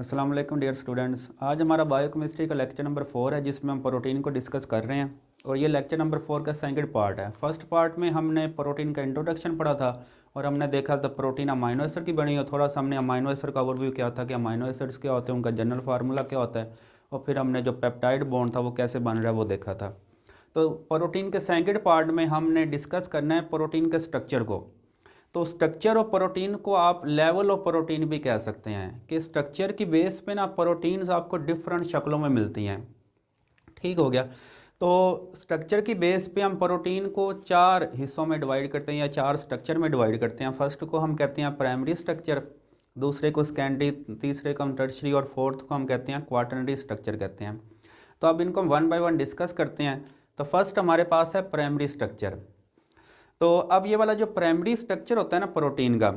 अस्सलाम वालेकुम dear students. आज हमारा बायोकेमिस्ट्री का लेक्चर नंबर 4 है जिसमें हम प्रोटीन को डिस्कस कर रहे हैं और ये लेक्चर नंबर 4 का सेकंड पार्ट है। फर्स्ट पार्ट में हमने प्रोटीन का इंट्रोडक्शन पढ़ा था और हमने देखा था प्रोटीन अमाइनो एसिड की बनी है। थोड़ा सा हमने अमाइनो एसिड का ओवरव्यू किया था कि अमाइनो एसिड्स क्या होते हैं, उनका जनरल फार्मूला क्या होता है, और फिर हमने जो पेप्टाइड बॉन्ड था वो कैसे बन रहा है वो देखा था। तो प्रोटीन के सेकंड पार्ट में हमने डिस्कस करना है प्रोटीन के स्ट्रक्चर को। तो स्ट्रक्चर ऑफ प्रोटीन को आप लेवल ऑफ प्रोटीन भी कह सकते हैं कि स्ट्रक्चर की बेस पे ना प्रोटीन्स आपको डिफरेंट शक्लों में मिलती हैं। ठीक हो गया। तो स्ट्रक्चर की बेस पे हम प्रोटीन को 4 हिस्सों में डिवाइड करते हैं या 4 स्ट्रक्चर में डिवाइड करते हैं। फर्स्ट को हम कहते हैं प्राइमरी स्ट्रक्चर, दूसरे को सेकेंडरी, तीसरे को हम टर्शरी और फोर्थ को हम कहते हैं क्वाटरनरी स्ट्रक्चर कहते हैं। तो अब इनको हम वन बाय वन डिस्कस करते हैं। तो फर्स्ट हमारे पास है प्राइमरी स्ट्रक्चर। तो अब ये वाला जो प्राइमरी स्ट्रक्चर होता है ना प्रोटीन का,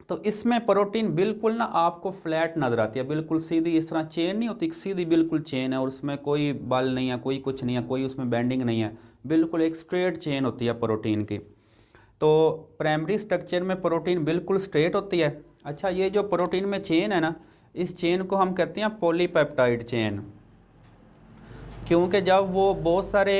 तो इसमें प्रोटीन बिल्कुल ना आपको फ्लैट नज़र आती है, बिल्कुल सीधी, इस तरह चेन नहीं होती, सीधी बिल्कुल चेन है और उसमें कोई बल नहीं है, कोई कुछ नहीं है, कोई उसमें बेंडिंग नहीं है, बिल्कुल एक स्ट्रेट चेन होती है प्रोटीन की। तो प्राइमरी स्ट्रक्चर में प्रोटीन बिल्कुल स्ट्रेट होती है। अच्छा, ये जो प्रोटीन में चेन है ना, इस चेन को हम कहते हैं पॉलीपेप्टाइड चेन, क्योंकि जब वो बहुत सारे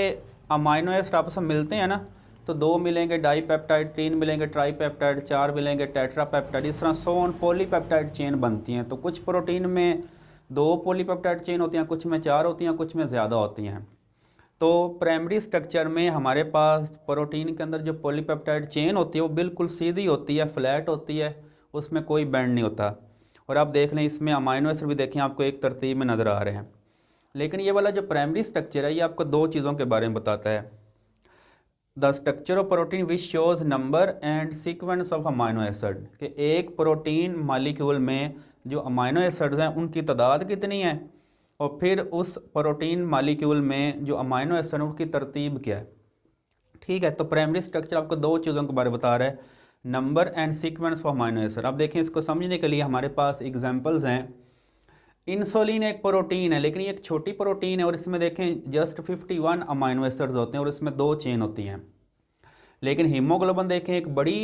अमाइनो एसिड आपस में मिलते हैं ना, तो 2 मिलेंगे डाईपेप्टाइड, 3 मिलेंगे ट्राईपेप्टाइड, 4 मिलेंगे टेट्रापेप्टाइड, इस तरह 100 पॉलीपेप्टाइड चेन बनती हैं। तो कुछ प्रोटीन में 2 पॉलीपेप्टाइड चेन होती हैं, कुछ में 4 होती हैं, कुछ में ज़्यादा होती हैं। तो प्राइमरी स्ट्रक्चर में हमारे पास प्रोटीन के अंदर जो पॉलीपेप्टाइड चेन होती है वो बिल्कुल सीधी होती है, फ्लैट होती है, उसमें कोई बेंड नहीं होता। और आप देख लें इसमें अमाइनो एसिड भी देखें आपको एक तरतीब में नज़र आ रहे हैं। लेकिन ये वाला जो प्राइमरी स्ट्रक्चर है ये आपको 2 चीज़ों के बारे में बताता है। The structure of protein which shows number and sequence of amino acid, कि एक प्रोटीन मालिक्यूल में जो अमाइनो एसिड्स हैं उनकी तादाद कितनी है, और फिर उस प्रोटीन मालिक्यूल में जो अमाइनो एसिड है उनकी तरतीब क्या है। ठीक है। तो प्राइमरी स्ट्रक्चर आपको 2 चीज़ों के बारे में बता रहा है, number and sequence of amino acid. अब देखें, इसको समझने के लिए हमारे पास एग्जाम्पल्स हैं। इंसुलिन एक प्रोटीन है, लेकिन ये एक छोटी प्रोटीन है और इसमें देखें जस्ट 51 अमाइनो एसिड्स होते हैं और इसमें 2 चेन होती हैं। लेकिन हीमोग्लोबिन देखें एक बड़ी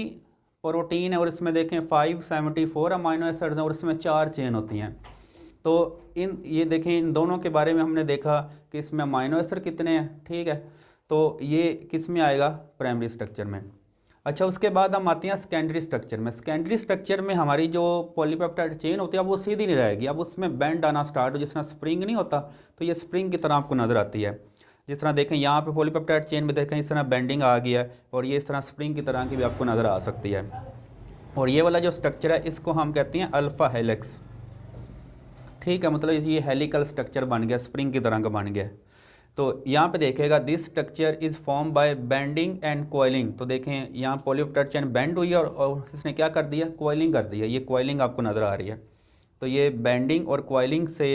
प्रोटीन है और इसमें देखें 574 अमाइनो एसिड्स हैं और इसमें 4 चेन होती हैं। तो ये देखें, इन दोनों के बारे में हमने देखा कि इसमें अमाइनो एसिड कितने हैं। ठीक है। तो ये किस में आएगा, प्राइमरी स्ट्रक्चर में। अच्छा, उसके बाद हम आते हैं सेकेंडरी स्ट्रक्चर में। सेकेंडरी स्ट्रक्चर में हमारी जो पॉलीपेप्टाइड चेन होती है अब वो सीधी नहीं रहेगी, अब उसमें बेंड आना स्टार्ट हो, जिस तरह स्प्रिंग नहीं होता, तो ये स्प्रिंग की तरह आपको नज़र आती है। जिस तरह देखें यहाँ पे पॉलीपेप्टाइड चेन में देखें इस तरह बेंडिंग आ गई है और ये इस तरह स्प्रिंग की तरह की भी आपको नज़र आ सकती है। और ये वाला जो स्ट्रक्चर है इसको हम कहते हैं अल्फ़ा हेलिक्स। ठीक है, मतलब ये हेलिकल स्ट्रक्चर बन गया, स्प्रिंग की तरह का बन गया। तो यहाँ पे देखेगा this structure is form by bending and coiling. तो देखें यहाँ पॉलीपेप्टाइड चेन बेंड हुई है और इसने क्या कर दिया, कोयलिंग कर दी है। ये कोयलिंग आपको नज़र आ रही है। तो ये बेंडिंग और कोयलिंग से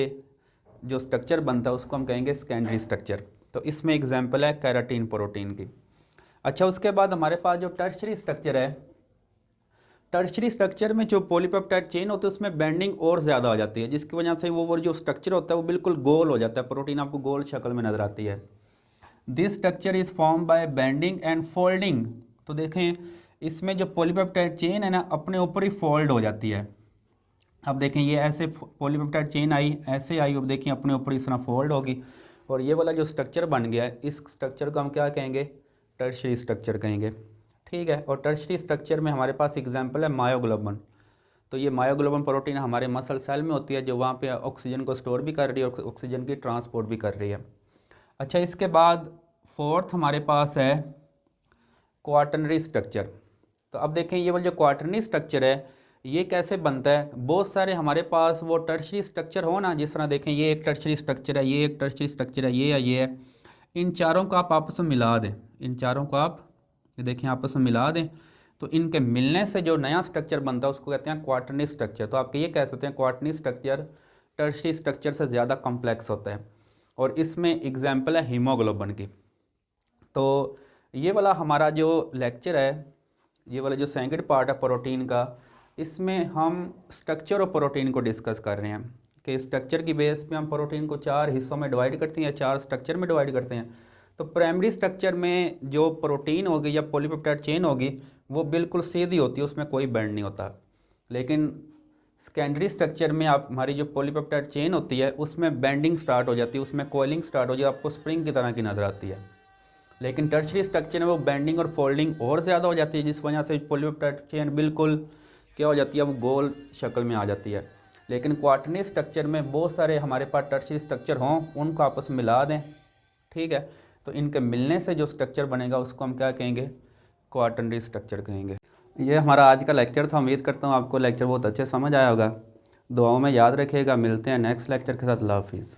जो स्ट्रक्चर बनता है उसको हम कहेंगे सेकेंडरी स्ट्रक्चर। तो इसमें एग्जाम्पल है केराटिन प्रोटीन की। अच्छा, उसके बाद हमारे पास जो टर्शरी स्ट्रक्चर है, टर्शरी स्ट्रक्चर में जो पॉलीपेप्टाइड चेन होती है उसमें बेंडिंग और ज़्यादा हो जाती है, जिसकी वजह से वो जो स्ट्रक्चर होता है वो बिल्कुल गोल हो जाता है, प्रोटीन आपको गोल शक्ल में नज़र आती है। This structure is form by bending and folding. तो देखें इसमें जो पॉलीपेप्टाइड चेन है ना अपने ऊपर ही फोल्ड हो जाती है। अब देखें ये ऐसे पॉलीपेप्टाइड चेन आई, ऐसे आई, अब देखिए अपने ऊपर इस तरह फोल्ड होगी और ये वाला जो स्ट्रक्चर बन गया है इस स्ट्रक्चर को हम क्या कहेंगे, टर्शरी स्ट्रक्चर कहेंगे। ठीक है। और टर्शरी स्ट्रक्चर में हमारे पास एग्जांपल है मायोग्लोबिन। तो ये मायोग्लोबिन प्रोटीन हमारे मसल सेल में होती है जो वहाँ पे ऑक्सीजन को स्टोर भी कर रही है और ऑक्सीजन की ट्रांसपोर्ट भी कर रही है। अच्छा, इसके बाद फोर्थ हमारे पास है क्वाटरनरी स्ट्रक्चर। तो अब देखें ये वाला जो क्वाटरनरी स्ट्रक्चर है ये कैसे बनता है। बहुत सारे हमारे पास वो टर्शरी स्ट्रक्चर हो ना, जिस तरह देखें ये एक टर्शरी स्ट्रक्चर है, ये एक टर्शरी स्ट्रक्चर है, ये है। इन चारों को आप आपस में मिला दें, इन चारों को आप ये देखें आपस में मिला दें, तो इनके मिलने से जो नया स्ट्रक्चर बनता है उसको कहते हैं क्वाटरनरी स्ट्रक्चर। तो आप ये कह सकते हैं क्वाटरनरी स्ट्रक्चर टर्शरी स्ट्रक्चर से ज़्यादा कॉम्प्लेक्स होता है। और इसमें एग्जाम्पल है हीमोग्लोबिन की। तो ये वाला हमारा जो लेक्चर है, ये वाला जो सेकंड पार्ट है प्रोटीन का, इसमें हम स्ट्रक्चर ऑफ प्रोटीन को डिस्कस कर रहे हैं कि स्ट्रक्चर की बेस पे हम प्रोटीन को 4 हिस्सों में डिवाइड करते हैं, 4 स्ट्रक्चर में डिवाइड करते हैं। तो प्राइमरी स्ट्रक्चर में जो प्रोटीन होगी या पॉलीपेप्टाइड चेन होगी वो बिल्कुल सीधी होती है, उसमें कोई बेंड नहीं होता। लेकिन सेकेंडरी स्ट्रक्चर में आप हमारी जो पॉलीपेप्टाइड चेन होती है उसमें बेंडिंग स्टार्ट हो जाती है, उसमें कोयलिंग स्टार्ट हो जाती है, आपको स्प्रिंग की तरह की नज़र आती है। लेकिन टर्शरी स्ट्रक्चर में वो बेंडिंग और फोल्डिंग और ज़्यादा हो जाती है, जिस वजह से पॉलीपेप्टाइड चेन बिल्कुल क्या हो जाती है, वो गोल शक्ल में आ जाती है। लेकिन क्वाटरनरी स्ट्रक्चर में बहुत सारे हमारे पास टर्शरी स्ट्रक्चर हों, उनको आपस में मिला दें, ठीक है, तो इनके मिलने से जो स्ट्रक्चर बनेगा उसको हम क्या कहेंगे, क्वाटरनरी स्ट्रक्चर कहेंगे। ये हमारा आज का लेक्चर था। उम्मीद करता हूँ आपको लेक्चर बहुत अच्छे समझ आया होगा। दुआओं में याद रखिएगा। मिलते हैं नेक्स्ट लेक्चर के साथ। अल्लाह हाफिज़।